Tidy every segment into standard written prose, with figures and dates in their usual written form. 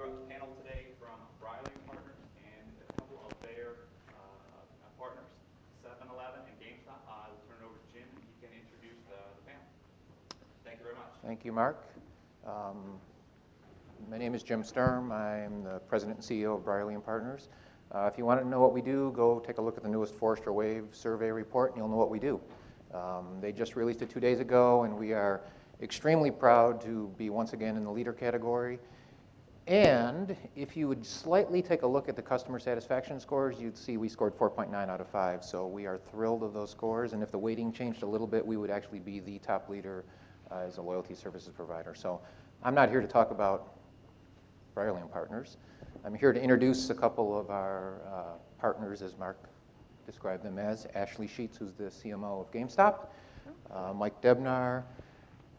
got a panel today from Brierley Partners and a couple of their partners, 7-Eleven and GameStop. I will turn it over to Jim, and he can introduce the panel. Thank you very much. Thank you, Mark. My name is Jim Sturm. I'm the president and CEO of Brierley Partners. If you want to know what we do, go take a look at the newest Forrester Wave survey report, and you'll know what we do. They just released it 2 days ago, and we are extremely proud to be once again in the leader category. And if you would slightly take a look at the customer satisfaction scores, you'd see we scored 4.9 out of 5. So we are thrilled of those scores. And if the weighting changed a little bit, we would actually be the top leader as a loyalty services provider. So I'm not here to talk about Brierley & Partners. I'm here to introduce a couple of our partners, as Mark described them as. Ashley Sheets, who's the CMO of GameStop. Mike Debnar,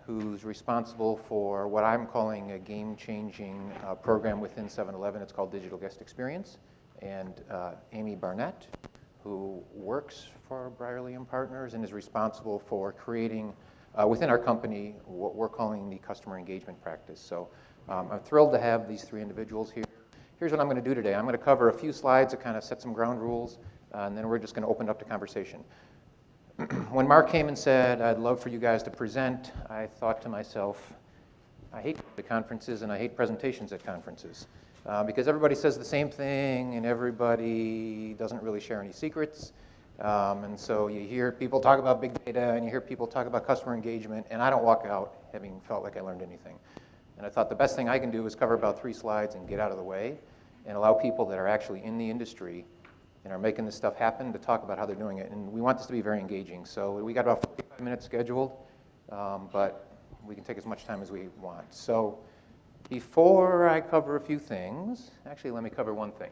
who's responsible for what I'm calling a game-changing program within 7-Eleven. It's called Digital Guest Experience. And Amy Barnett, who works for Brierley & Partners and is responsible for creating within our company what we're calling the customer engagement practice. So I'm thrilled to have these three individuals here. Here's what I'm going to do today. I'm going to cover a few slides to kind of set some ground rules, and then we're just going to open up the conversation. When Mark came and said, I'd love for you guys to present, I thought to myself, I hate the conferences and I hate presentations at conferences because everybody says the same thing and everybody doesn't really share any secrets. And so you hear people talk about big data and you hear people talk about customer engagement, and I don't walk out having felt like I learned anything. And I thought the best thing I can do is cover about 3 slides and get out of the way and allow people that are actually in the industry and are making this stuff happen to talk about how they're doing it. And we want this to be very engaging. So we got about 45 minutes scheduled, but we can take as much time as we want. So before I cover a few things, actually let me cover one thing.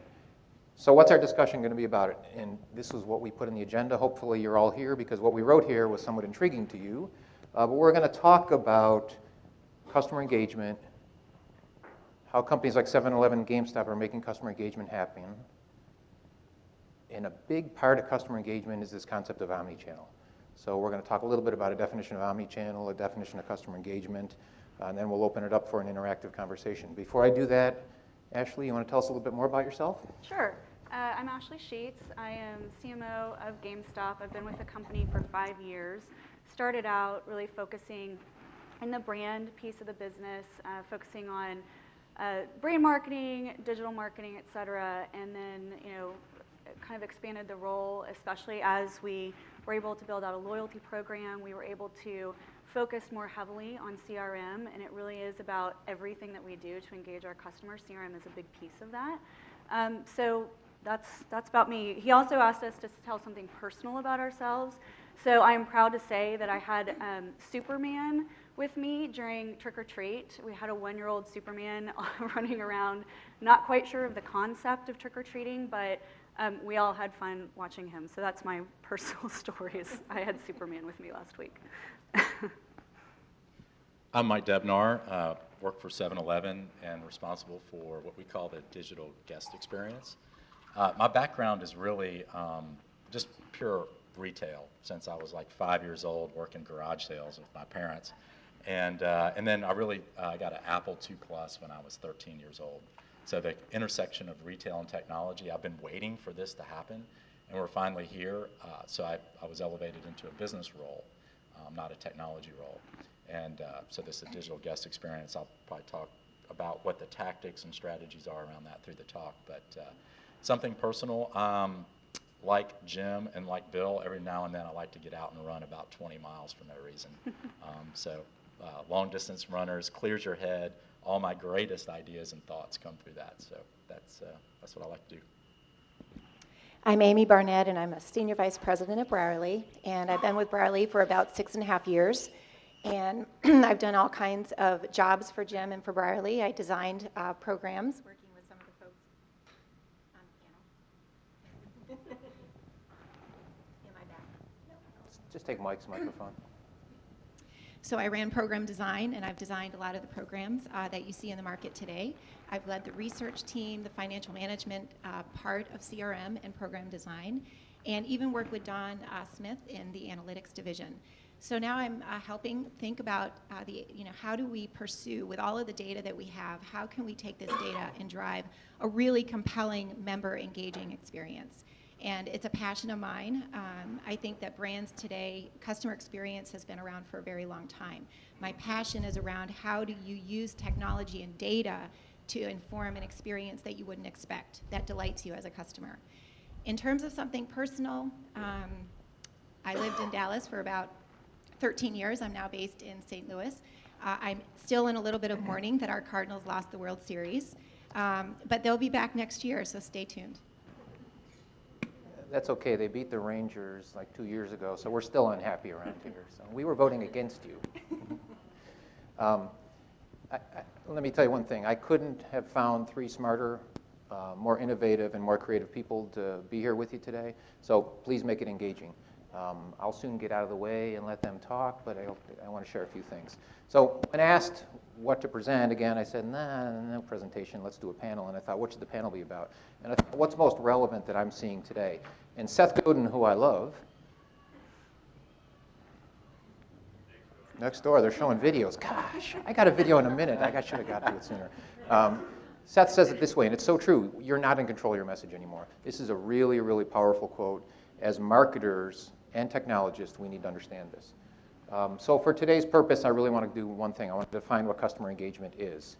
So what's our discussion going to be about it? And this is what we put in the agenda. Hopefully you're all here because what we wrote here was somewhat intriguing to you. But we're going to talk about customer engagement, how companies like 7-Eleven and GameStop are making customer engagement happen. And a big part of customer engagement is this concept of omnichannel. So we're going to talk a little bit about a definition of omnichannel, a definition of customer engagement, and then we'll open it up for an interactive conversation. Before I do that, Ashley, you want to tell us a little bit more about yourself? Sure. I'm Ashley Sheets. I am CMO of GameStop. I've been with the company for 5 years. Started out really focusing in the brand piece of the business, focusing on brand marketing, digital marketing, et cetera, and then, kind of expanded the role, especially as we were able to build out a loyalty program. We were able to focus more heavily on CRM, and it really is about everything that we do to engage our customers. CRM is a big piece of that. So that's about me. He also asked us to tell something personal about ourselves. So I am proud to say that I had Superman with me during Trick or Treat. We had a 1-year-old Superman running around, not quite sure of the concept of trick or treating, but we all had fun watching him. So that's my personal story. Is I had Superman with me last week. I'm Mike Debnar, work for 7-Eleven and responsible for what we call the digital guest experience. My background is really just pure retail since I was like 5 years old, working garage sales with my parents. And then I really got an Apple II Plus when I was 13 years old. So the intersection of retail and technology, I've been waiting for this to happen, and we're finally here. So I was elevated into a business role, not a technology role. And so this is a digital guest experience. I'll probably talk about what the tactics and strategies are around that through the talk. But something personal, like Jim and like Bill, every now and then I like to get out and run about 20 miles for no reason. So long distance runners, clears your head. All my greatest ideas and thoughts come through that. So that's what I like to do. I'm Amy Barnett, and I'm a Senior Vice President at Brierley. And I've been with Brierley for about 6.5 years. And I've done all kinds of jobs for Jim and for Brierley. I designed programs, working with some of the folks on the panel. Am I back? No. Just take Mike's microphone. So I ran program design, and I've designed a lot of the programs that you see in the market today. I've led the research team, the financial management part of CRM and program design, and even worked with Don Smith in the analytics division. So now I'm helping think about how do we pursue, with all of the data that we have, how can we take this data and drive a really compelling member engaging experience? And it's a passion of mine. I think that brands today, customer experience has been around for a very long time. My passion is around how do you use technology and data to inform an experience that you wouldn't expect, that delights you as a customer. In terms of something personal, I lived in Dallas for about 13 years. I'm now based in St. Louis. I'm still in a little bit of mourning that our Cardinals lost the World Series, but they'll be back next year, so stay tuned. That's okay. They beat the Rangers like 2 years ago, so we're still unhappy around here. So we were voting against you. Let me tell you one thing. I couldn't have found 3 smarter, more innovative, and more creative people to be here with you today. So please make it engaging. I'll soon get out of the way and let them talk, but I want to share a few things. So when asked what to present, again, I said, nah, no presentation, let's do a panel. And I thought, what should the panel be about? And I thought, what's most relevant that I'm seeing today? And Seth Godin, who I love, next door, they're showing videos. Gosh, I got a video in a minute. I should have got to it sooner. Seth says it this way, and it's so true. You're not in control of your message anymore. This is a really, really powerful quote. As marketers and technologists, we need to understand this. So for today's purpose, I really want to do one thing. I want to define what customer engagement is.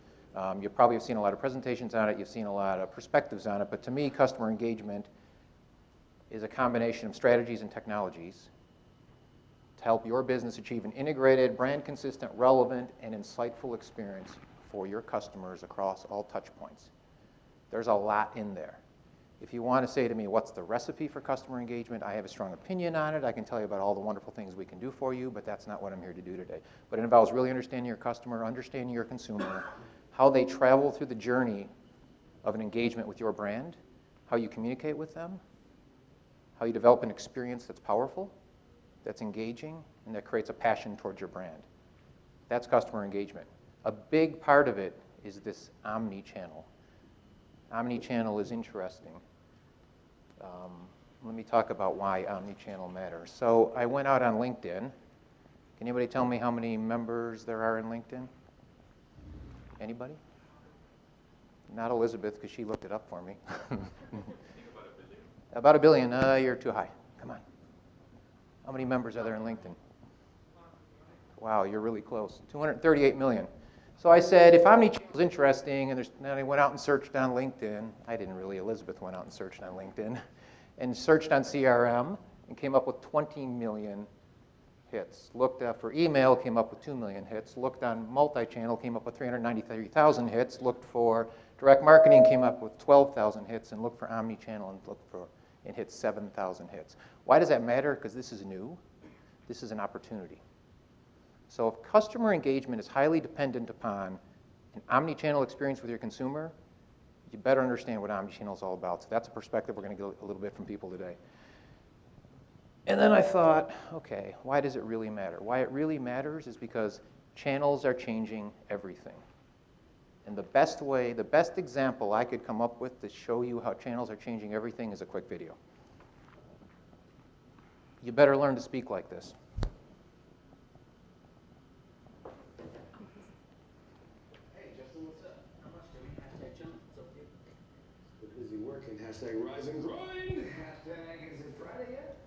You probably have seen a lot of presentations on it. You've seen a lot of perspectives on it. But to me, customer engagement is a combination of strategies and technologies to help your business achieve an integrated, brand-consistent, relevant, and insightful experience for your customers across all touch points. There's a lot in there. If you want to say to me, what's the recipe for customer engagement, I have a strong opinion on it. I can tell you about all the wonderful things we can do for you, but that's not what I'm here to do today. But it involves really understanding your customer, understanding your consumer, how they travel through the journey of an engagement with your brand, how you communicate with them, how you develop an experience that's powerful, that's engaging, and that creates a passion towards your brand. That's customer engagement. A big part of it is this omni-channel. Omni-channel is interesting. Let me talk about why omni-channel matters. So I went out on LinkedIn. Can anybody tell me how many members there are in LinkedIn? Anybody? Not Elizabeth, because she looked it up for me. About a billion. You're too high. Come on. How many members are there in LinkedIn? Wow, you're really close. 238 million. So I said, if omnichannel is interesting, and I went out and searched on LinkedIn. I didn't really. Elizabeth went out and searched on LinkedIn, and searched on CRM, and came up with 20 million hits. Looked for email, came up with 2 million hits. Looked on multi-channel, came up with 393,000 hits. Looked for direct marketing, came up with 12,000 hits, and looked for omnichannel and hit 7,000 hits. Why does that matter? Because this is new. This is an opportunity. So if customer engagement is highly dependent upon an omni-channel experience with your consumer, you better understand what omni-channel is all about. So that's a perspective we're going to get a little bit from people today. And then I thought, okay, why does it really matter? Why it really matters is because channels are changing everything. And the best example I could come up with to show you how channels are changing everything is a quick video. You better learn to speak like this. Busy working, hashtag rise and grind, hashtag is it Friday yet?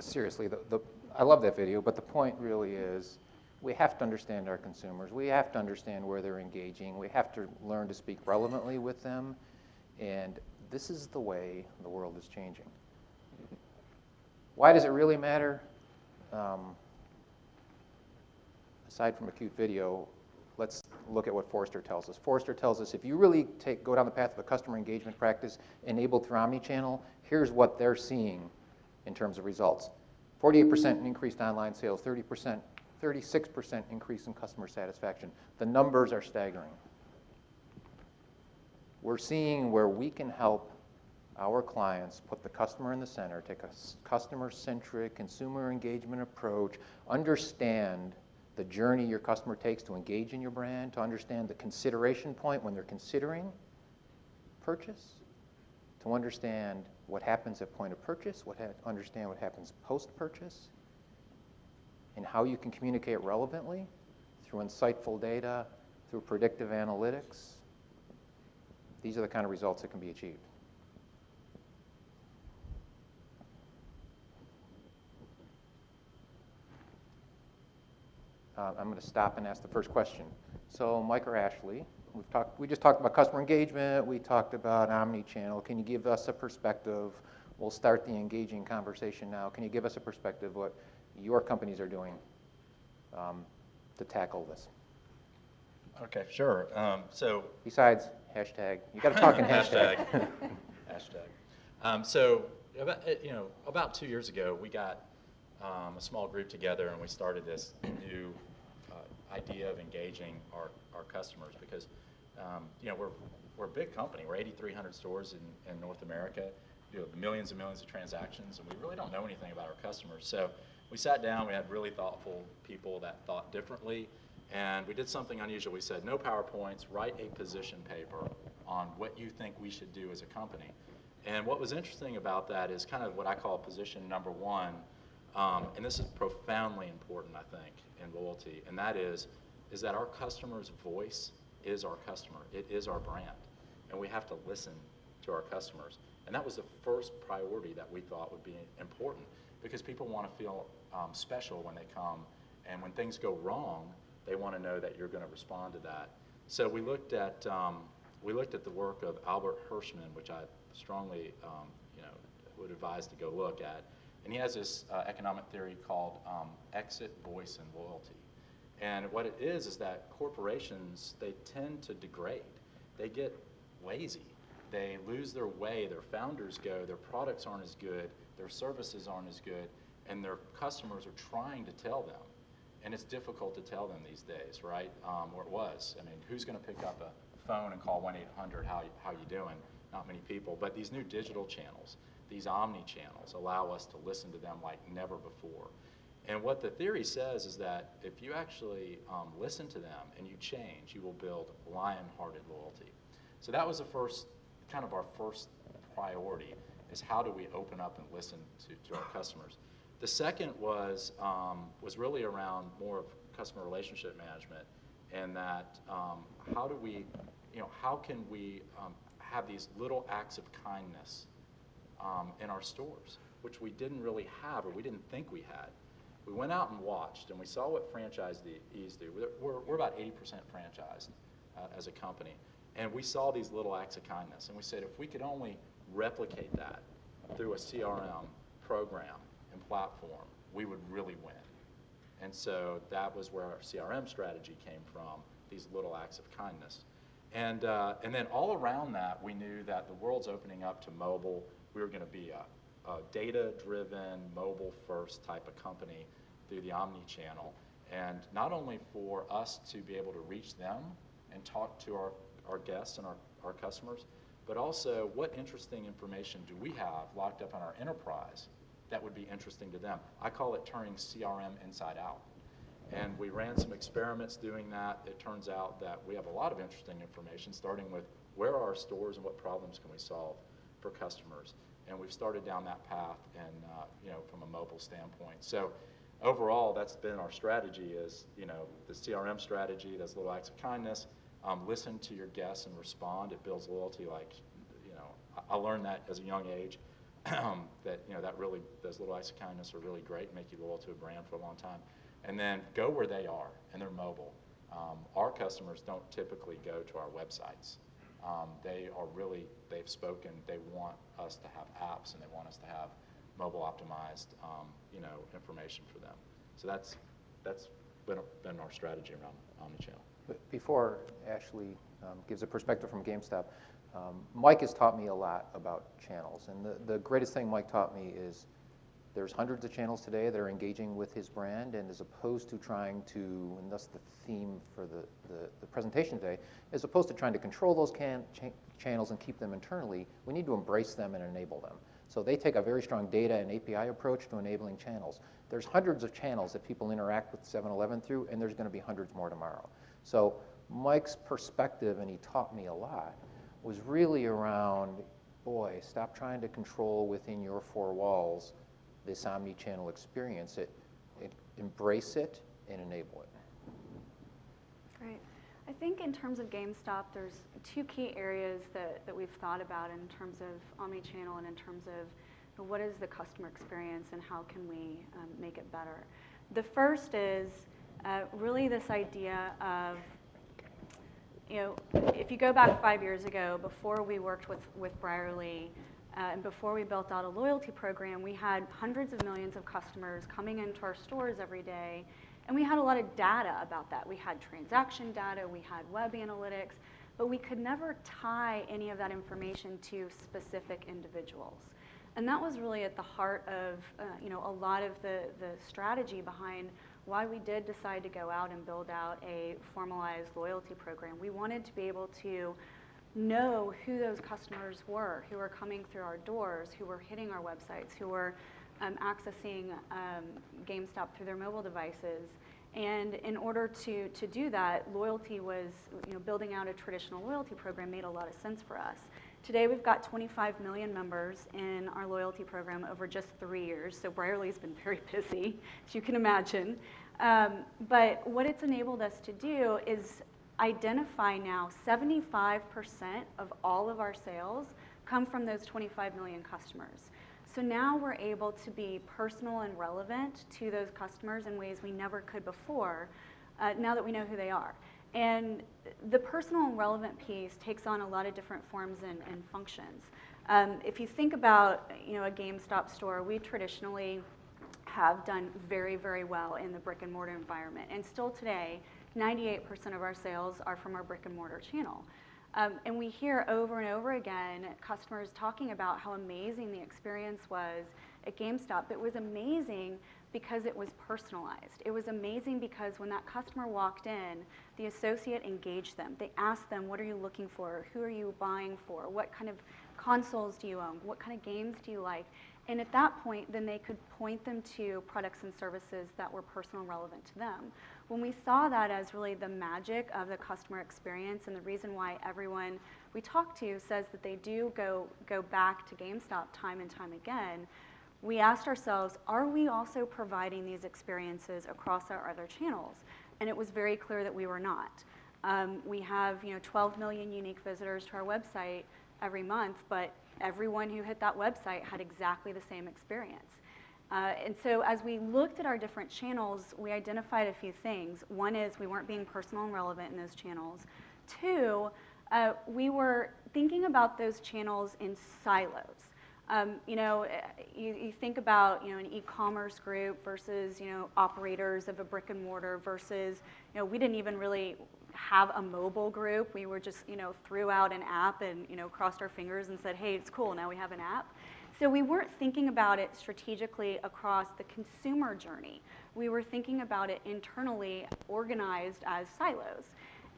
seriously, I love that video, but the point really is we have to understand our consumers. We have to understand where they're engaging. We have to learn to speak relevantly with them. And this is the way the world is changing. Why does it really matter? Aside from a cute video, let's look at what Forrester tells us. Forrester tells us if you really go down the path of a customer engagement practice enabled through omnichannel, here's what they're seeing in terms of results. 48% increased online sales, 36% increase in customer satisfaction. The numbers are staggering. We're seeing where we can help our clients put the customer in the center, take a customer-centric, consumer engagement approach, understand the journey your customer takes to engage in your brand, to understand the consideration point when they're considering purchase, to understand what happens at point of purchase, understand what happens post-purchase, and how you can communicate relevantly through insightful data, through predictive analytics. These are the kind of results that can be achieved. I'm going to stop and ask the first question. So, Mike or Ashley, we just talked about customer engagement. We talked about omni-channel. Can you give us a perspective? We'll start the engaging conversation now. Can you give us a perspective what your companies are doing to tackle this? Okay, sure. So besides hashtag, you got to talk in hashtag. Hashtag. So about 2 years ago, we got a small group together and we started this new idea of engaging our customers because we're a big company. We're 8,300 stores in North America. We do millions and millions of transactions, and we really don't know anything about our customers. So we sat down. We had really thoughtful people that thought differently, and we did something unusual. We said, no PowerPoints, write a position paper on what you think we should do as a company. And what was interesting about that is kind of what I call position number one, and this is profoundly important, I think, in loyalty, and that is that our customer's voice is our customer. It is our brand, and we have to listen to our customers. And that was the first priority that we thought would be important because people want to feel special when they come, and when things go wrong, they want to know that you're going to respond to that. So we looked at the work of Albert Hirschman, which I strongly would advise to go look at. And he has this economic theory called exit, voice, and loyalty. And what it is that corporations, they tend to degrade. They get lazy. They lose their way. Their founders go. Their products aren't as good. Their services aren't as good. And their customers are trying to tell them. And it's difficult to tell them these days, right? Or it was. I mean, who's going to pick up a phone and call 1-800, how you doing? Not many people. But these new digital channels, these omni-channels allow us to listen to them like never before. And what the theory says is that if you actually listen to them and you change, you will build lion-hearted loyalty. So that was our first priority, is how do we open up and listen to our customers. The second was really around more of customer relationship management, and that how can we have these little acts of kindness in our stores, which we didn't really have or we didn't think we had. We went out and watched, and we saw what franchisees do. We're about 80% franchised as a company, and we saw these little acts of kindness, and we said if we could only replicate that through a CRM program and platform, we would really win. And so that was where our CRM strategy came from, these little acts of kindness. And then all around that, we knew that the world's opening up to mobile. We were going to be a data-driven, mobile-first type of company through the omni-channel. And not only for us to be able to reach them and talk to our guests and our customers, but also what interesting information do we have locked up in our enterprise that would be interesting to them. I call it turning CRM inside out. And we ran some experiments doing that. It turns out that we have a lot of interesting information, starting with where are our stores and what problems can we solve for customers. And we've started down that path, and from a mobile standpoint. So overall, that's been our strategy: is the CRM strategy, those little acts of kindness. Listen to your guests and respond. It builds loyalty. I learned that as a young age. that, that really, those little acts of kindness are really great, make you loyal to a brand for a long time. And then go where they are, and they're mobile. Our customers don't typically go to our websites. They've spoken, they want us to have apps, and they want us to have mobile optimized, information for them. So that's been our strategy around omnichannel. But before Ashley gives a perspective from GameStop, Mike has taught me a lot about channels. And the greatest thing Mike taught me is there's hundreds of channels today that are engaging with his brand, and as opposed to trying to, and that's the theme for the presentation today, as opposed to trying to control those channels and keep them internally, we need to embrace them and enable them. So they take a very strong data and API approach to enabling channels. There's hundreds of channels that people interact with 7-Eleven through, and there's going to be hundreds more tomorrow. So Mike's perspective, and he taught me a lot, was really around, boy, stop trying to control within your four walls this omni-channel experience. Embrace it and enable it. Great. I think in terms of GameStop, there's two key areas that we've thought about in terms of omni-channel and in terms of what is the customer experience and how can we make it better. The first is really this idea of, if you go back 5 years ago, before we worked with Brierley, and before we built out a loyalty program, we had hundreds of millions of customers coming into our stores every day, and we had a lot of data about that. We had transaction data, we had web analytics, but we could never tie any of that information to specific individuals. And that was really at the heart of a lot of the strategy behind why we did decide to go out and build out a formalized loyalty program. We wanted to be able to know who those customers were, who were coming through our doors, who were hitting our websites, who were accessing GameStop through their mobile devices. And in order to do that, loyalty was, building out a traditional loyalty program made a lot of sense for us. Today we've got 25 million members in our loyalty program over just 3 years, so Brierley's been very busy, as you can imagine. But what it's enabled us to do is identify now 75% of all of our sales come from those 25 million customers. So now we're able to be personal and relevant to those customers in ways we never could before, now that we know who they are. And the personal and relevant piece takes on a lot of different forms and functions. If you think about a GameStop store, we traditionally have done very, very well in the brick and mortar environment. And still today, 98% of our sales are from our brick and mortar channel. And we hear over and over again customers talking about how amazing the experience was at GameStop. It was amazing because it was personalized. It was amazing because when that customer walked in, the associate engaged them. They asked them, what are you looking for? Who are you buying for? What kind of consoles do you own? What kind of games do you like? And at that point, then they could point them to products and services that were personal and relevant to them. When we saw that as really the magic of the customer experience and the reason why everyone we talk to says that they do go back to GameStop time and time again, we asked ourselves, are we also providing these experiences across our other channels? And it was very clear that we were not. We have 12 million unique visitors to our website every month, but everyone who hit that website had exactly the same experience. And so as we looked at our different channels, we identified a few things. One is we weren't being personal and relevant in those channels. Two, we were thinking about those channels in silos. You think about an e-commerce group versus operators of a brick and mortar versus we didn't even really have a mobile group. We were just threw out an app and crossed our fingers and said, hey, it's cool, now we have an app. So we weren't thinking about it strategically across the consumer journey. We were thinking about it internally, organized as silos,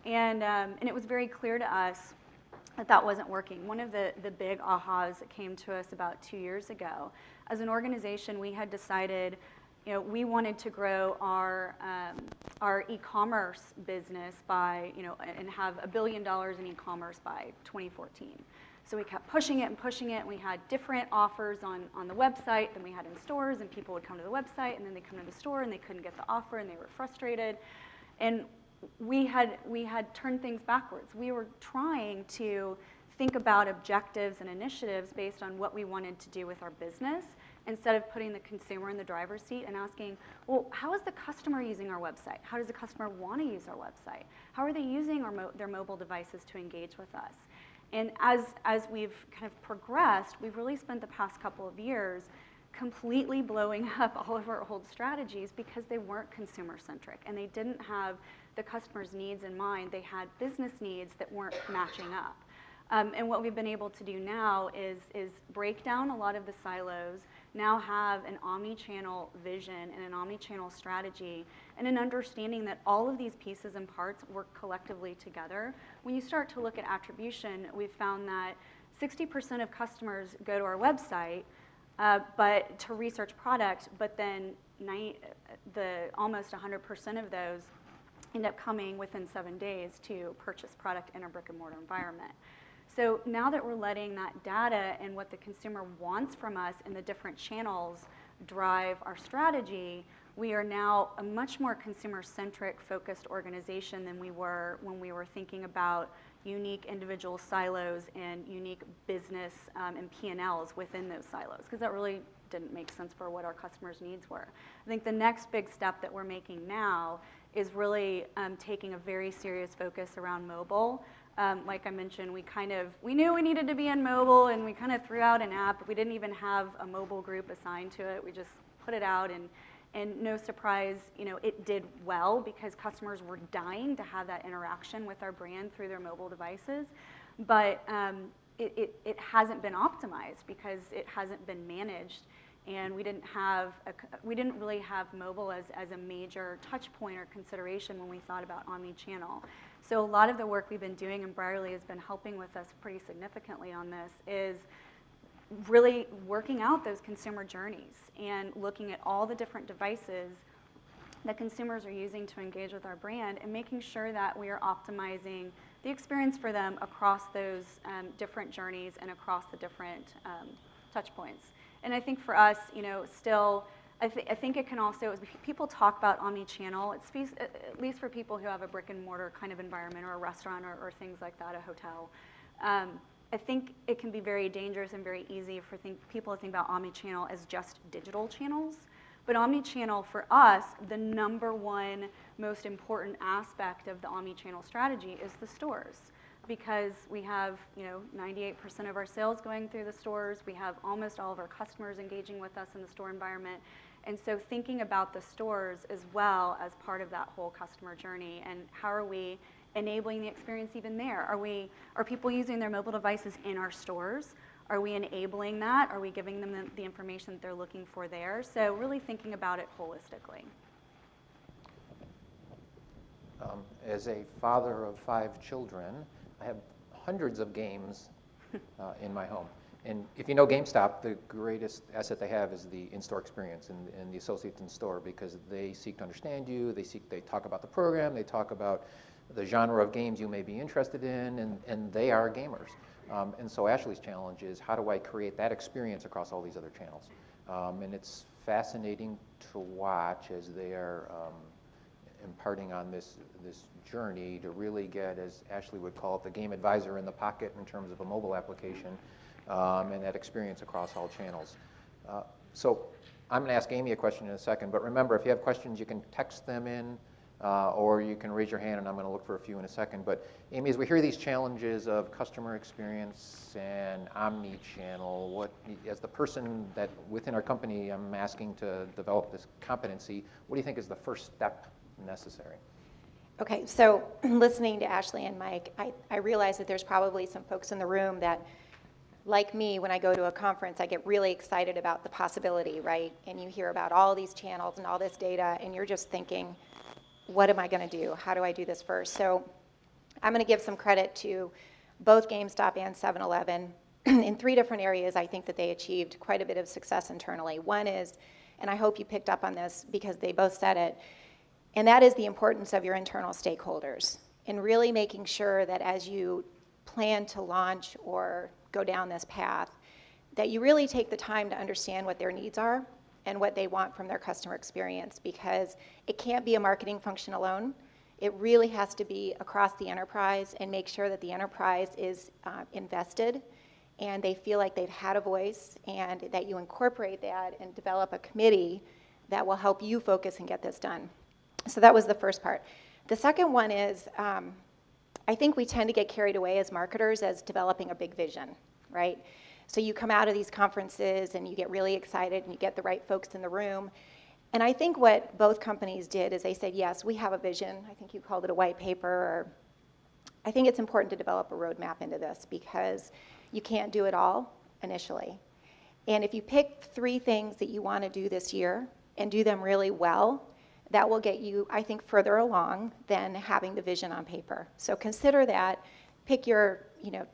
and it was very clear to us that wasn't working. One of the big ahas that came to us about 2 years ago, as an organization, we had decided we wanted to grow our e-commerce business by and have $1 billion in e-commerce by 2014. So we kept pushing it and pushing it, and we had different offers on the website than we had in stores, and people would come to the website, and then they'd come to the store, and they couldn't get the offer, and they were frustrated. And we had turned things backwards. We were trying to think about objectives and initiatives based on what we wanted to do with our business, instead of putting the consumer in the driver's seat and asking, well, how is the customer using our website? How does the customer want to use our website? How are they using their mobile devices to engage with us? And as we've kind of progressed, we've really spent the past couple of years completely blowing up all of our old strategies because they weren't consumer-centric and they didn't have the customer's needs in mind. They had business needs that weren't matching up. And what we've been able to do now is break down a lot of the silos, now have an omni-channel vision and an omni-channel strategy, and an understanding that all of these pieces and parts work collectively together. When you start to look at attribution, we've found that 60% of customers go to our website but to research product, but then almost 100% of those end up coming within 7 days to purchase product in a brick and mortar environment. So now that we're letting that data and what the consumer wants from us in the different channels drive our strategy, we are now a much more consumer-centric focused organization than we were when we were thinking about unique individual silos and unique business and P&Ls within those silos, because that really didn't make sense for what our customers' needs were. I think the next big step that we're making now is really taking a very serious focus around mobile. Like I mentioned, we knew we needed to be in mobile, and we kind of threw out an app. We didn't even have a mobile group assigned to it. We just put it out, and no surprise, it did well because customers were dying to have that interaction with our brand through their mobile devices. But it hasn't been optimized because it hasn't been managed, and we didn't really have mobile as a major touch point or consideration when we thought about omni-channel. So a lot of the work we've been doing, and Brierley has been helping with us pretty significantly on this, is really working out those consumer journeys and looking at all the different devices that consumers are using to engage with our brand and making sure that we are optimizing the experience for them across those different journeys and across the different touch points. And I think for us, still, I think it can also, as people talk about omni-channel, at least for people who have a brick and mortar kind of environment or a restaurant or things like that, a hotel, I think it can be very dangerous and very easy for people to think about omni-channel as just digital channels. But omni-channel for us, the number one most important aspect of the omni-channel strategy is the stores. Because we have 98% of our sales going through the stores. We have almost all of our customers engaging with us in the store environment. And so thinking about the stores as well as part of that whole customer journey, and how are we enabling the experience even there? Are people using their mobile devices in our stores? Are we enabling that? Are we giving them the information that they're looking for there? So really thinking about it holistically. As a father of 5 children, I have hundreds of games in my home. And if you know GameStop, the greatest asset they have is the in-store experience and the associates in store, because they seek to understand you, they talk about the program, they talk about the genre of games you may be interested in, and they are gamers. And so Ashley's challenge is, how do I create that experience across all these other channels? And it's fascinating to watch as they are imparting on this journey to really get, as Ashley would call it, the game advisor in the pocket in terms of a mobile application, and that experience across all channels. So I'm going to ask Amy a question in a second, but remember, if you have questions, you can text them in, or you can raise your hand, and I'm going to look for a few in a second. But Amy, as we hear these challenges of customer experience and omni-channel, as the person that within our company I'm asking to develop this competency, what do you think is the first step necessary? Okay, so listening to Ashley and Mike, I realize that there's probably some folks in the room that, like me, when I go to a conference, I get really excited about the possibility, right? And you hear about all these channels and all this data, and you're just thinking, what am I going to do? How do I do this first? So I'm going to give some credit to both GameStop and 7-Eleven. In 3 different areas, I think that they achieved quite a bit of success internally. One is, and I hope you picked up on this because they both said it, and that is the importance of your internal stakeholders and really making sure that as you plan to launch or go down this path, that you really take the time to understand what their needs are and what they want from their customer experience, because it can't be a marketing function alone. It really has to be across the enterprise and make sure that the enterprise is invested and they feel like they've had a voice, and that you incorporate that and develop a committee that will help you focus and get this done. So that was the first part. The second one is, I think we tend to get carried away as marketers as developing a big vision, right? So you come out of these conferences and you get really excited and you get the right folks in the room. And I think what both companies did is they said, yes, we have a vision. I think you called it a white paper. Or I think it's important to develop a roadmap into this because you can't do it all initially. And if you pick 3 things that you want to do this year and do them really well, that will get you, I think, further along than having the vision on paper. So consider that. Pick your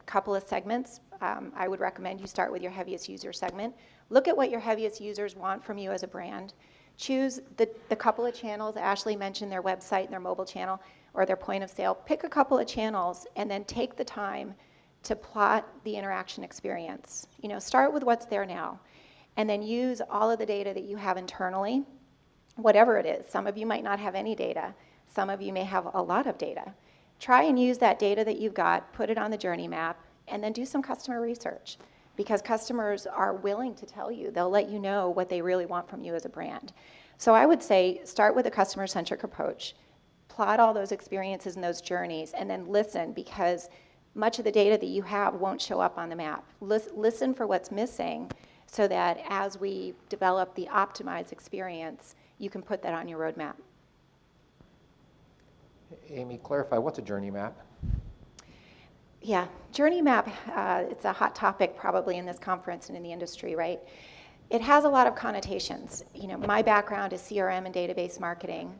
couple of segments. I would recommend you start with your heaviest user segment. Look at what your heaviest users want from you as a brand. Choose the couple of channels. Ashley mentioned their website and their mobile channel or their point of sale. Pick a couple of channels and then take the time to plot the interaction experience. Start with what's there now and then use all of the data that you have internally, whatever it is. Some of you might not have any data. Some of you may have a lot of data. Try and use that data that you've got, put it on the journey map, and then do some customer research because customers are willing to tell you. They'll let you know what they really want from you as a brand. So I would say start with a customer-centric approach, plot all those experiences and those journeys, and then listen because much of the data that you have won't show up on the map. Listen for what's missing so that as we develop the optimized experience, you can put that on your roadmap. Amy, clarify, what's a journey map? Yeah, journey map, it's a hot topic probably in this conference and in the industry, right? It has a lot of connotations. My background is CRM and database marketing.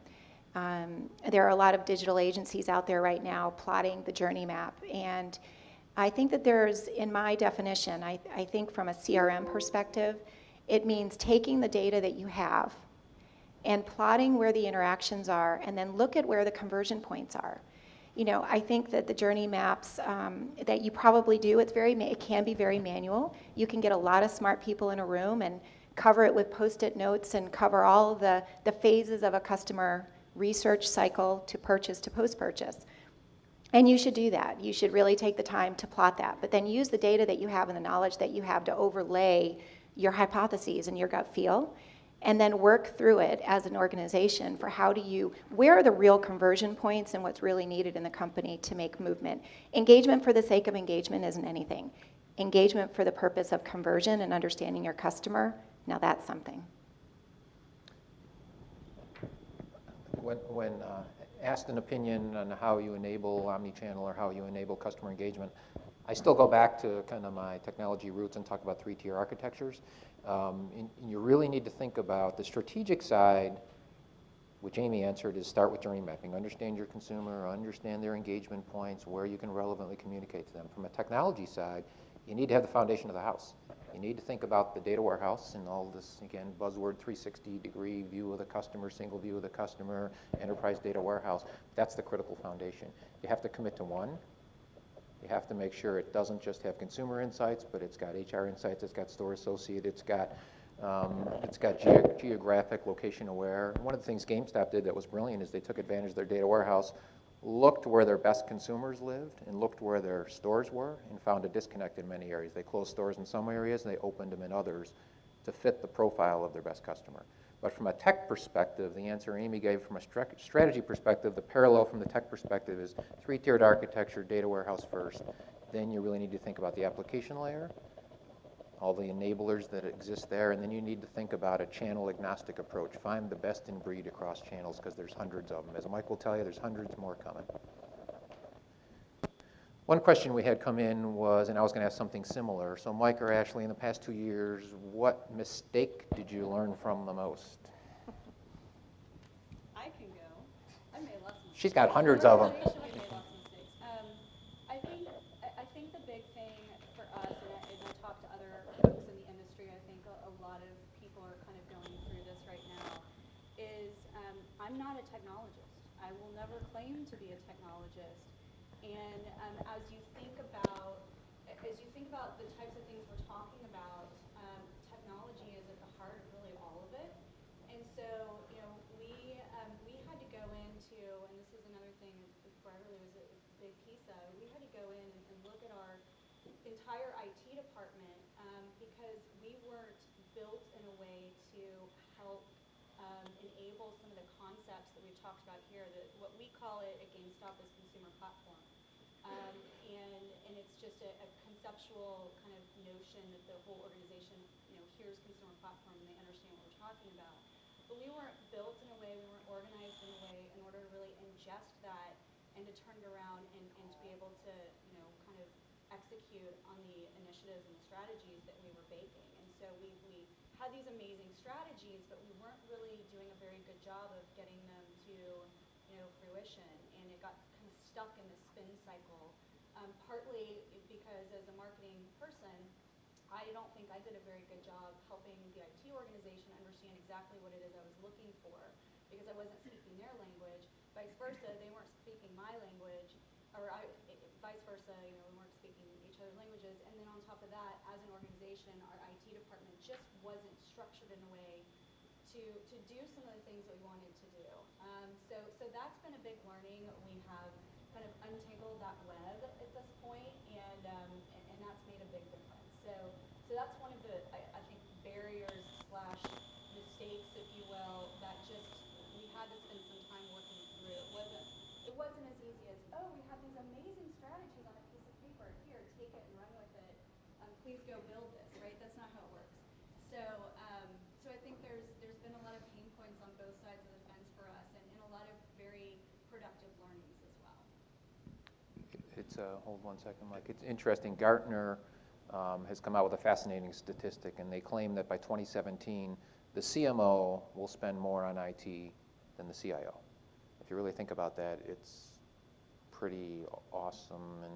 There are a lot of digital agencies out there right now plotting the journey map. And I think that there's, in my definition, I think from a CRM perspective, it means taking the data that you have and plotting where the interactions are and then look at where the conversion points are. I think that the journey maps that you probably do, it can be very manual. You can get a lot of smart people in a room and cover it with Post-it notes and cover all of the phases of a customer research cycle to purchase to post-purchase. And you should do that. You should really take the time to plot that. But then use the data that you have and the knowledge that you have to overlay your hypotheses and your gut feel. And then work through it as an organization for where are the real conversion points and what's really needed in the company to make movement. Engagement for the sake of engagement isn't anything. Engagement for the purpose of conversion and understanding your customer, now that's something. When asked an opinion on how you enable omnichannel or how you enable customer engagement, I still go back to kind of my technology roots and talk about 3-tier architectures. And you really need to think about the strategic side, which Amy answered, is start with journey mapping. Understand your consumer, understand their engagement points, where you can relevantly communicate to them. From a technology side, you need to have the foundation of the house. You need to think about the data warehouse and all this, again, buzzword 360-degree view of the customer, single view of the customer, enterprise data warehouse. That's the critical foundation. You have to commit to one. You have to make sure it doesn't just have consumer insights, but it's got HR insights, it's got store associate, it's got geographic, location aware. One of the things GameStop did that was brilliant is they took advantage of their data warehouse, looked where their best consumers lived, and looked where their stores were, and found a disconnect in many areas. They closed stores in some areas, and they opened them in others to fit the profile of their best customer. But from a tech perspective, the answer Amy gave from a strategy perspective, the parallel from the tech perspective is 3-tiered architecture, data warehouse first. Then you really need to think about the application layer, all the enablers that exist there, and then you need to think about a channel agnostic approach. Find the best in breed across channels because there's hundreds of them. As Mike will tell you, there's hundreds more coming. One question we had come in was, and I was going to ask something similar. So Mike or Ashley, in the past 2 years, what mistake did you learn from the most? I can go. I made lots of mistakes. She's got hundreds of them. I made lots of mistakes. I think the big thing for us, and I talk to other folks in the industry, I think a lot of people are kind of going through this right now, is I'm not a technologist. I will never claim to be a technologist. And as you think about the types of things we're talking about, technology is at the heart of really all of it. And so, we had to go into, and this is another thing we had to go in and look at our entire IT department because we weren't built in a way to help enable some of the concepts that we've talked about here. What we call it at GameStop is consumer platform. And it's just a conceptual kind of notion that the whole organization, here's consumer platform and they understand what we're talking about. But we weren't built in a way, we weren't organized in a way in order to really ingest that and to turn it around and to be able to, kind of execute on the initiatives and strategies that we were baking. And so we had these amazing strategies, but we weren't really doing a very good job of getting them to, fruition. And it got kind of stuck in this spin cycle. Partly because as a marketing person, I don't think I did a very good job helping the IT organization understand exactly what it is I was looking for because I wasn't speaking their language. Vice versa, they weren't speaking my language, or vice versa, we weren't speaking each other's languages. And then on top of that, as an organization, our IT department just wasn't structured in a way to do some of the things that we wanted to do. So that's been a big learning. We have kind of untangled that web at this point, and that's made a big difference. So that's one of the, I think, barriers / mistakes, if you will, that just we had to spend some time working through. It wasn't as easy as, oh, we have these amazing strategies on a piece of paper. Here, take it and run with it. Please go build this, right? That's not how it works. So I think there's been a lot of pain points on both sides of the fence for us, and a lot of very productive learnings as well. It's, hold 1 second, Mike. It's interesting. Gartner has come out with a fascinating statistic, and they claim that by 2017, the CMO will spend more on IT than the CIO. If you really think about that, it's pretty awesome and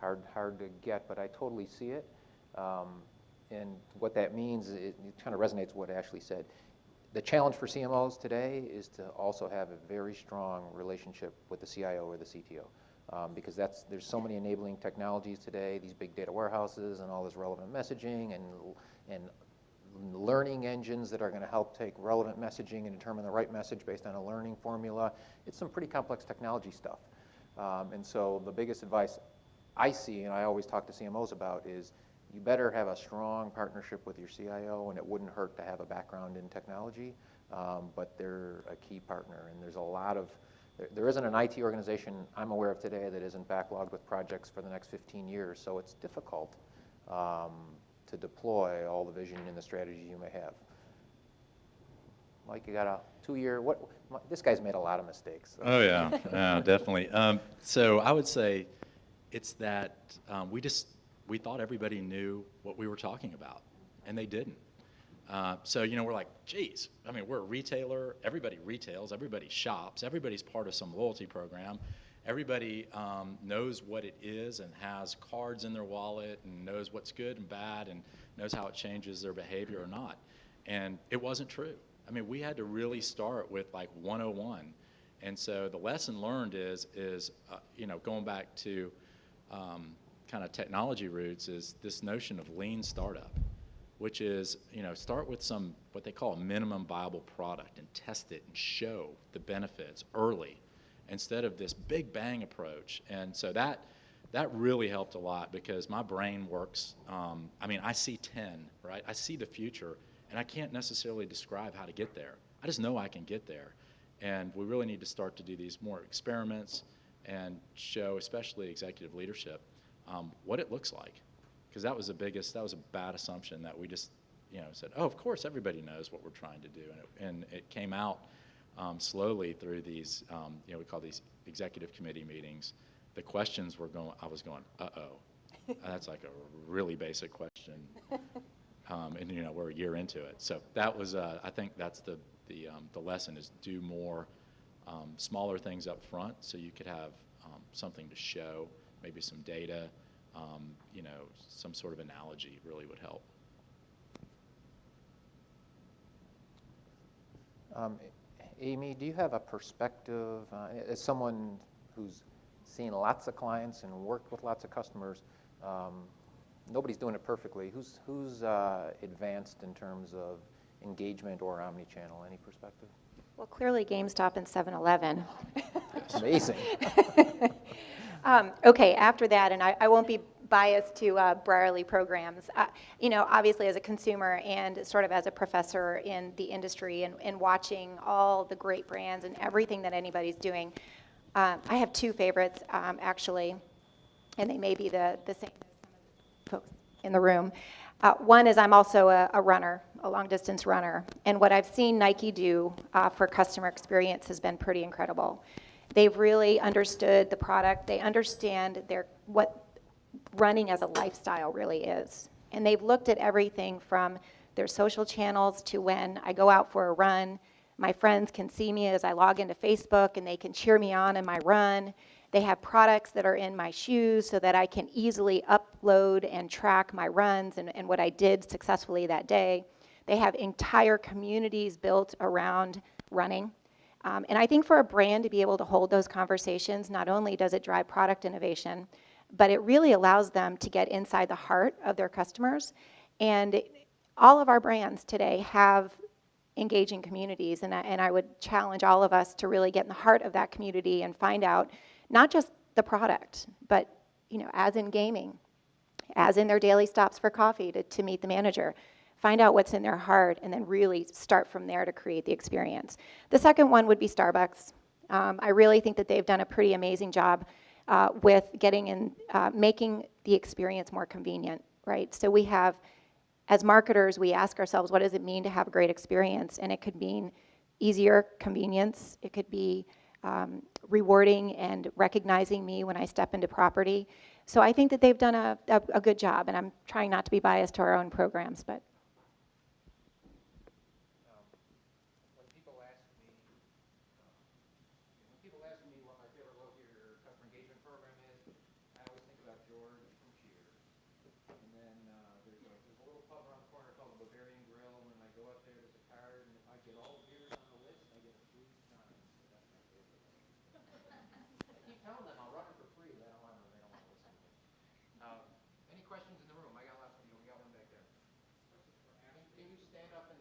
hard to get, but I totally see it. And what that means, it kind of resonates with what Ashley said. The challenge for CMOs today is to also have a very strong relationship with the CIO or the CTO. Because there's so many enabling technologies today, these big data warehouses and all this relevant messaging and learning engines that are going to help take relevant messaging and determine the right message based on a learning formula. It's some pretty complex technology stuff. And so the biggest advice I see, and I always talk to CMOs about, is you better have a strong partnership with your CIO, and it wouldn't hurt to have a background in technology, but they're a key partner, and there's a lot of there isn't an IT organization I'm aware of today that isn't backlogged with projects for the next 15 years, so it's difficult to deploy all the vision and the strategy you may have. Mike, you got a 2-year, this guy's made a lot of mistakes. So. Oh yeah, definitely. So I would say it's that we thought everybody knew what we were talking about, and they didn't. So, we're like, geez, we're a retailer, everybody retails, everybody shops, everybody's part of some loyalty program, everybody knows what it is and has cards in their wallet and knows what's good and bad and knows how it changes their behavior or not. And it wasn't true. We had to really start with like 101. And so the lesson learned is going back to kind of technology roots, is this notion of lean startup, which is, start with some, what they call a minimum viable product and test it and show the benefits early instead of this big bang approach. And so that really helped a lot because my brain works, I see 10, right? I see the future, and I can't necessarily describe how to get there. I just know I can get there. And we really need to start to do these more experiments and show, especially executive leadership, what it looks like. Because that was a bad assumption that we just, said, oh, of course everybody knows what we're trying to do. And it came out slowly through these, we call these executive committee meetings. The questions I was going, uh-oh. That's like a really basic question. And, we're a year into it. So that was, I think that's the lesson, is do more smaller things up front so you could have something to show, maybe some data. Some sort of analogy really would help. Amy, do you have a perspective, as someone who's seen lots of clients and worked with lots of customers, nobody's doing it perfectly. Who's advanced in terms of engagement or omni-channel? Any perspective? Well, clearly GameStop and 7-Eleven. Amazing. Okay, after that, and I won't be biased to Brierley programs. You know, obviously as a consumer and sort of as a professor in the industry and watching all the great brands and everything that anybody's doing, I have two favorites, actually, and they may be the same as some of the folks in the room. One is I'm also a runner, a long-distance runner, and what I've seen Nike do for customer experience has been pretty incredible. They've really understood the product. They understand what running as a lifestyle really is. And they've looked at everything from their social channels to when I go out for a run, my friends can see me as I log into Facebook and they can cheer me on in my run. They have products that are in my shoes so that I can easily upload and track my runs and what I did successfully that day. They have entire communities built around running. And I think for a brand to be able to hold those conversations, not only does it drive product innovation, but it really allows them to get inside the heart of their customers. And all of our brands today have engaging communities, and I would challenge all of us to really get in the heart of that community and find out not just the product, but as in gaming, as in their daily stops for coffee to meet the manager. Find out what's in their heart and then really start from there to create the experience. The second one would be Starbucks. I really think that they've done a pretty amazing job with getting in, making the experience more convenient, right? So we have, as marketers, we ask ourselves, what does it mean to have a great experience? And it could mean easier convenience. It could be rewarding and recognizing me when I step into property. So I think that they've done a good job, and I'm trying not to be biased to our own programs, but. When people ask me what my favorite locator customer engagement program is, I always think about George from Cheers. And then there's a little pub around the corner called the Bavarian Grill. When I go up there, there's a card, and if I get all the beers on the list, I get a free sign. So that's my favorite. I keep telling them I'll run it for free. They don't want to listen to me. Any questions in the room? I got lots of you. We got one back there. Can you stand up and...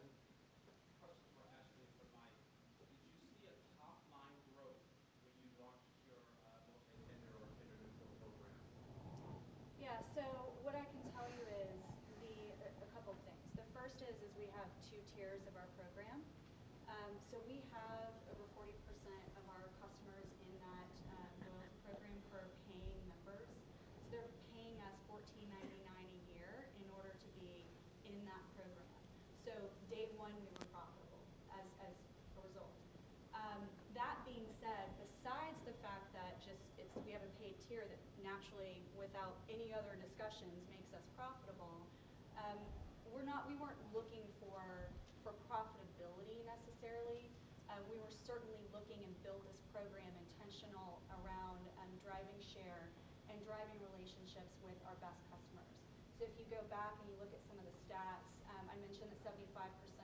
Question for Ashley for Mike. Did you see a top line growth when you launched your tender or tender neutral program? Yeah, so what I can tell you is a couple of things. The first is we have two tiers of our program. So we have over 40% of our customers in that loyalty program for paying members. So they're paying us $14.99 a year in order to be in that program. So day one we were profitable as a result. That being said, besides the fact that we have a paid tier that naturally, without any other discussions, makes us profitable, we weren't looking for profitability necessarily. We were certainly looking and build this program intentional around driving share and driving relationships with our best customers. So if you go back and you look at some of the stats, I mentioned that 75%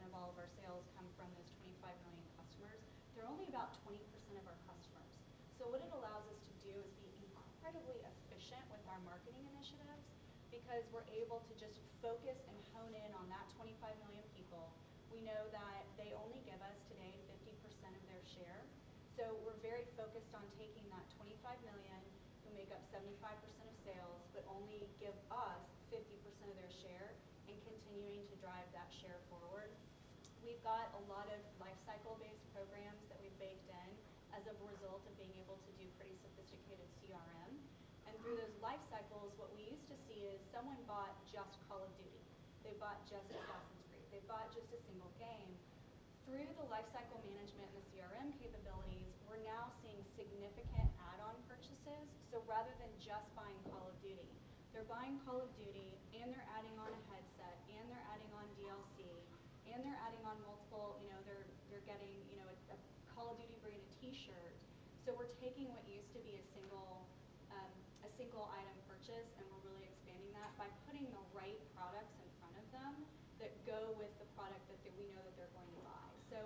of all of our sales come from those 25 million customers. They're only about 20% of our customers. So what it allows us to do is be incredibly efficient with our marketing initiatives because we're able to just focus and hone in on that 25 million people. We know that they only give us today 50% of their share. So we're very focused on taking that 25 million who make up 75% of sales but only give us 50% of their share and continuing to drive that share forward. We've got a lot of life cycle based programs that we've baked in as a result of being able to do pretty sophisticated CRM. And through those life cycles, what we used to see is someone bought just Call of Duty. They bought just Assassin's Creed. They bought just a single game. Through the life cycle management and the CRM capabilities, we're now seeing significant add-on purchases. So rather than just buying Call of Duty, they're buying Call of Duty and they're adding on a headset and they're adding on DLC and they're adding on multiple, they're getting, a Call of Duty branded t-shirt. So we're taking what used to be a single item purchase and we're really expanding that by putting the right products in front of them that go with the product that we know that they're going to buy. So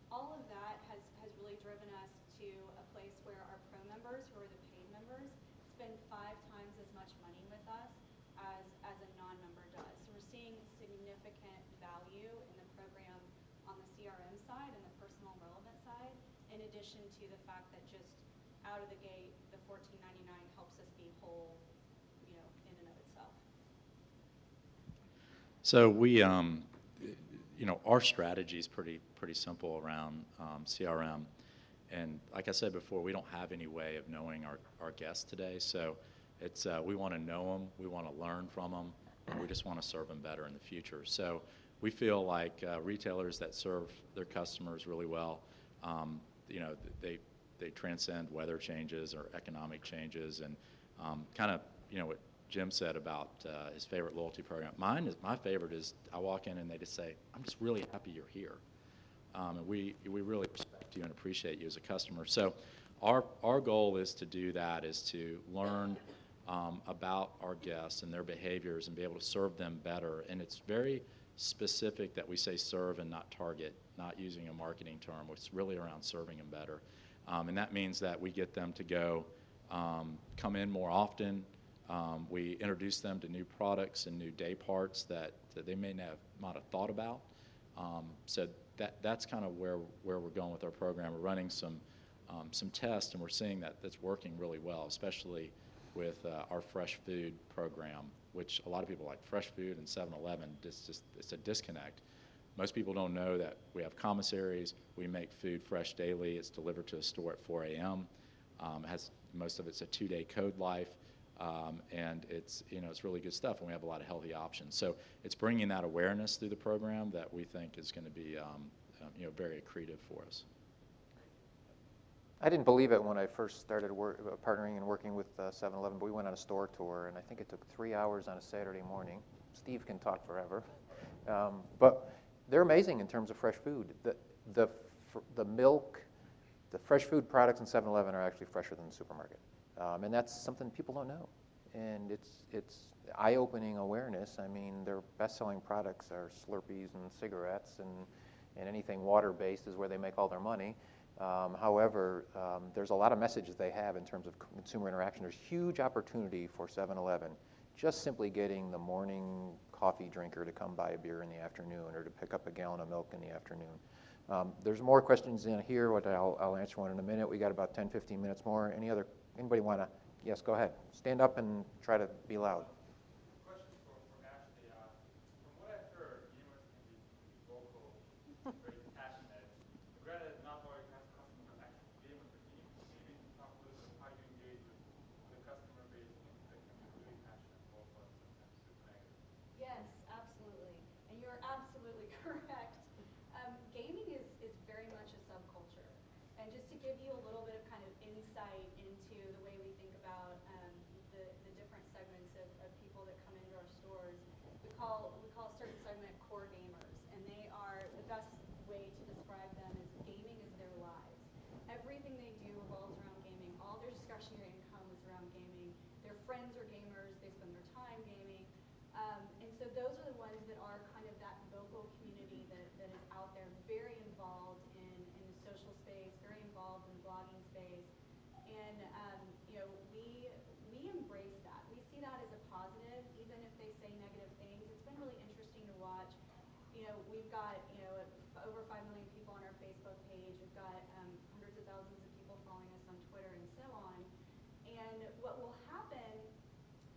all of that has really driven us to a place where our pro members, who are the paid members, spend 5 times as much money with us as a non-member does. So we're seeing significant value in the program on the CRM side and the personal relevant side, in addition to the fact that just out of the gate, the $14.99 helps us be whole, you know, in and of itself. So we, you know, our strategy is pretty simple around CRM. And like I said before, we don't have any way of knowing our guests today. So it's, we want to know them, we want to learn from them, and we just want to serve them better in the future. So we feel like retailers that serve their customers really well, you know, they transcend weather changes or economic changes, and kind of, you know, what Jim said about his favorite loyalty program. My favorite is I walk in and they just say, "I'm just really happy you're here," and we really respect you and appreciate you as a customer. So our goal is to do that, is to learn about our guests and their behaviors and be able to serve them better. And it's very specific that we say serve and not target, not using a marketing term. It's really around serving them better. And that means that we get them to go come in more often. We introduce them to new products and new day parts that they may not have thought about. So that's kind of where we're going with our program. We're running some tests, and we're seeing that that's working really well, especially with our fresh food program, which a lot of people like fresh food and 7-Eleven. It's a disconnect. Most people don't know that we have commissaries. We make food fresh daily. It's delivered to a store at 4 a.m. Most of it's a 2-day code life, and it's, you know, it's really good stuff, and we have a lot of healthy options. So it's bringing that awareness through the program that we think is going to be you know, very accretive for us. I didn't believe it when I first started partnering and working with 7-Eleven, but we went on a store tour, and I think it took 3 hours on a Saturday morning. Steve can talk forever. But they're amazing in terms of fresh food. The milk, the fresh food products in 7-Eleven are actually fresher than the supermarket. And that's something people don't know. And it's eye-opening awareness. I mean, their best-selling products are Slurpees and cigarettes, and anything water-based is where they make all their money. However, there's a lot of messages they have in terms of consumer interaction. There's huge opportunity for 7-Eleven, just simply getting the morning coffee drinker to come buy a beer in the afternoon or to pick up a gallon of milk in the afternoon. There's more questions in here, what I'll answer one in a minute. We got about 10, 15 minutes more. Anybody want to? Yes, go ahead. Stand up and try to be loud. Question for Ashley. From what I've heard, gamers can be vocal, very passionate. I'd rather not always have customers that actually game with the game. Maybe talk a little bit of how you engage with the customer base that can be really passionate, vocal, and sometimes super negative. Yes, absolutely. And you're absolutely correct. Gaming is very much a subculture. And just to give you a little bit of kind of insight into the way we think about the different segments of people that come into our stores, we call a certain segment core gamers. And they are, the best way to describe them is gaming is their lives. Everything they do revolves around gaming. All their discretionary income is around gaming. Their friends are gamers. They spend their time gaming. And so those are the ones that are kind of that vocal community that is out there, very involved in the social space, very involved in the blogging space. And you know, we embrace that. We see that as a positive, even if they say negative things. It's been really interesting to watch. You know, we've got, you know, over 5 million people on our Facebook page. We've got hundreds of thousands of people following us on Twitter and so on. And what will happen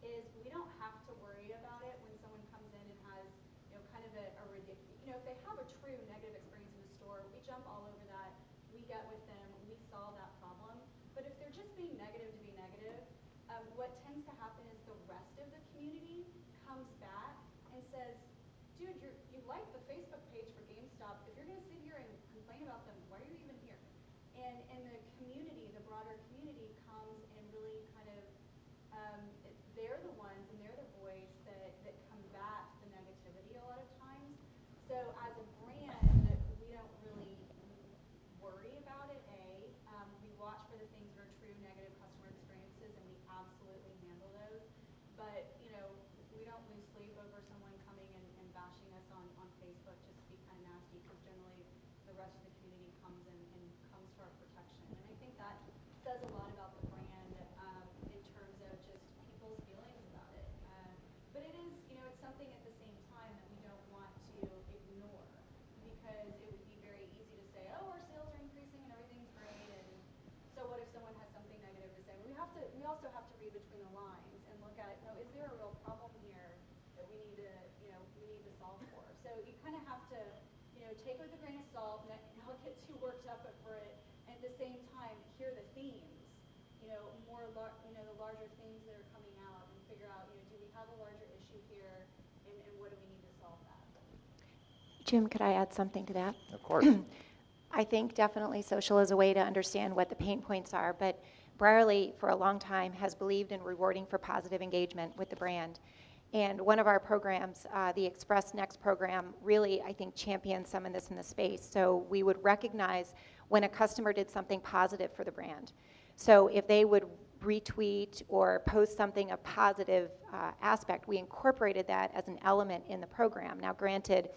is we don't have to worry about it when someone comes in and has, you know, kind of a ridiculous, you know, if they have a true negative experience in the store, we jump all over that, we get with them, we solve that problem. But if they're just being negative to be negative, what tends to happen is the rest of the community comes back and says, dude, you like the Facebook page for GameStop. If you're going to sit here and complain about them, why are you even here? And the community, the broader community comes and really kind of, they're the ones and they're the voice that combat the negativity a lot of times. So as a brand, we don't really worry about it, A. We watch for the things that are true negative customer experiences, and we absolutely handle those. But, you know, we don't lose sleep over someone coming and bashing us on Facebook just to be kind of nasty, because generally the rest of the community comes and comes to our protection. And I think that says a lot about the brand in terms of just people's feelings about it. But it is, you know, it's something at the same time that we don't want to ignore, because it would be very easy to say, oh, our sales are increasing and everything's great, and so what if someone has something we also have to read between the lines and look at, is there a real problem here that we need to, we need to solve for? So you kind of have to, take it with a grain of salt, not get too worked up for it, and at the same time, hear the themes, the larger themes that are coming out, and figure out, do we have a larger issue here, and what do we need to solve that? Jim, could I add something to that? Of course. I think definitely social is a way to understand what the pain points are, but Brierley for a long time has believed in rewarding for positive engagement with the brand. And one of our programs, the Express Next program, really, I think, champions some of this in the space. So we would recognize when a customer did something positive for the brand. So if they would retweet or post something of positive aspect, we incorporated that as an element in the program. Now, granted,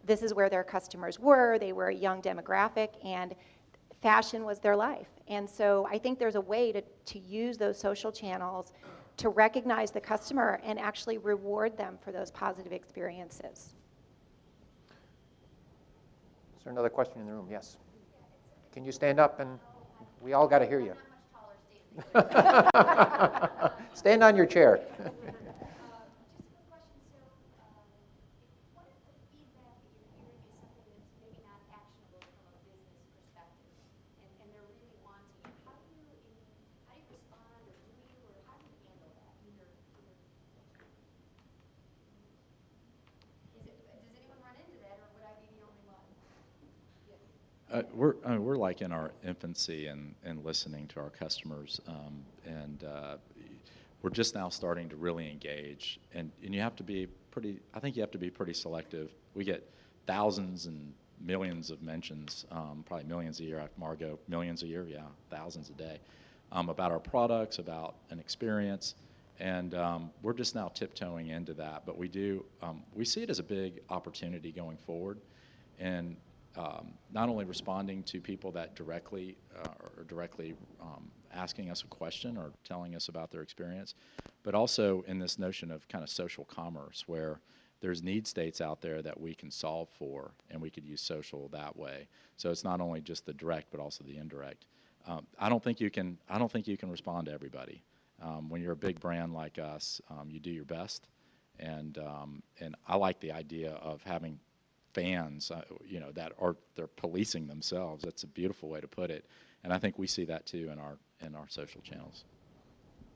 this is where their customers were. They were a young demographic, and fashion was their life. And so I think there's a way to use those social channels to recognize the customer and actually reward them for those positive experiences. Is there another question in the room? Yes. Can you stand up, and we all got to hear you. Stand on your chair. Just a quick question. So, what if the feedback that you're hearing is something that's maybe not actionable from a business perspective, and they're really wanting it? How do you respond, or how do you handle that? Does anyone run into that, or would I be the only one? We're like in our infancy in listening to our customers, and we're just now starting to really engage. And you have to be I think you have to be pretty selective. We get thousands and millions of mentions, probably millions a year. Margot, millions a year, yeah, thousands a day, about our products, about an experience. And we're just now tiptoeing into that. But we see it as a big opportunity going forward. And not only responding to people that directly are directly asking us a question or telling us about their experience, but also in this notion of kind of social commerce, where there's need states out there that we can solve for, and we could use social that way. So it's not only just the direct, but also the indirect. I don't think you can respond to everybody. When you're a big brand like us, you do your best, and I like the idea of having fans, they're policing themselves. That's a beautiful way to put it, and I think we see that too in our social channels.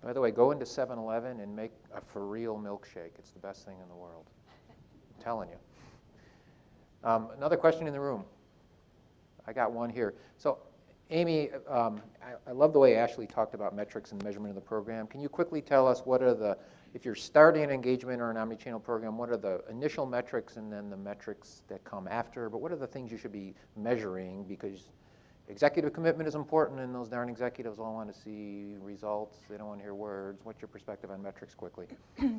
By the way, go into 7-Eleven and make a for real milkshake. It's the best thing in the world. I'm telling you. Another question in the room. I got one here. So, Amy, I love the way Ashley talked about metrics and measurement of the program. Can you quickly tell us if you're starting an engagement or an omnichannel program, what are the initial metrics and then the metrics that come after? But what are the things you should be measuring? Because executive commitment is important, and those darn executives all want to see results. They don't want to hear words. What's your perspective on metrics quickly?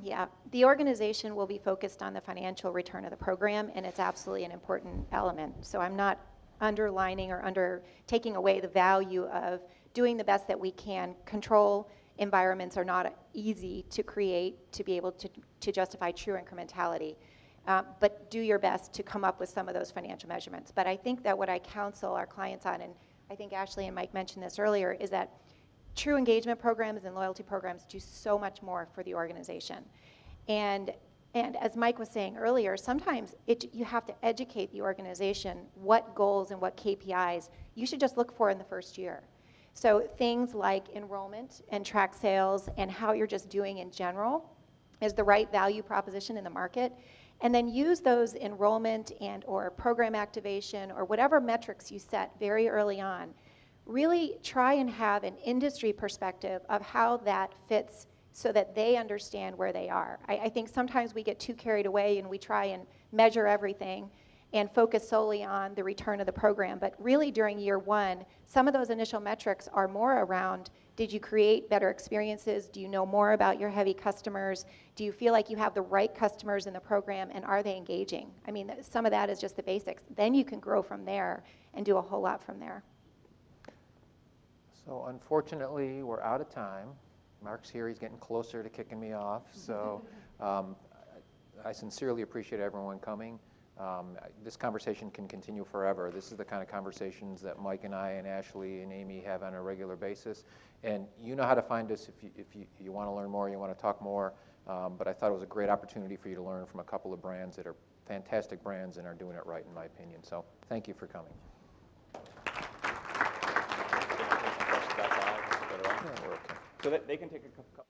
Yeah, the organization will be focused on the financial return of the program, and it's absolutely an important element. So I'm not underlining or taking away the value of doing the best that we can. Control environments are not easy to create to be able to justify true incrementality. But do your best to come up with some of those financial measurements. But I think that what I counsel our clients on, and I think Ashley and Mike mentioned this earlier, is that true engagement programs and loyalty programs do so much more for the organization. And as Mike was saying earlier, sometimes you have to educate the organization what goals and what KPIs you should just look for in the first year. So things like enrollment and track sales and how you're just doing in general is the right value proposition in the market. And then use those enrollment and or program activation or whatever metrics you set very early on. Really try and have an industry perspective of how that fits so that they understand where they are. I think sometimes we get too carried away and we try and measure everything and focus solely on the return of the program. But really during year one, some of those initial metrics are more around, did you create better experiences? Do you know more about your heavy customers? Do you feel like you have the right customers in the program, and are they engaging? I mean, some of that is just the basics. Then you can grow from there and do a whole lot from there. So unfortunately, we're out of time. Mark's here. He's getting closer to kicking me off. So I sincerely appreciate everyone coming. This conversation can continue forever. This is the kind of conversations that Mike and I and Ashley and Amy have on a regular basis. And you know how to find us if you want to learn more, you want to talk more. But I thought it was a great opportunity for you to learn from a couple of brands that are fantastic brands and are doing it right, in my opinion. So thank you for coming. Questions outside? Better off? Yeah, we're okay. So they can take a couple.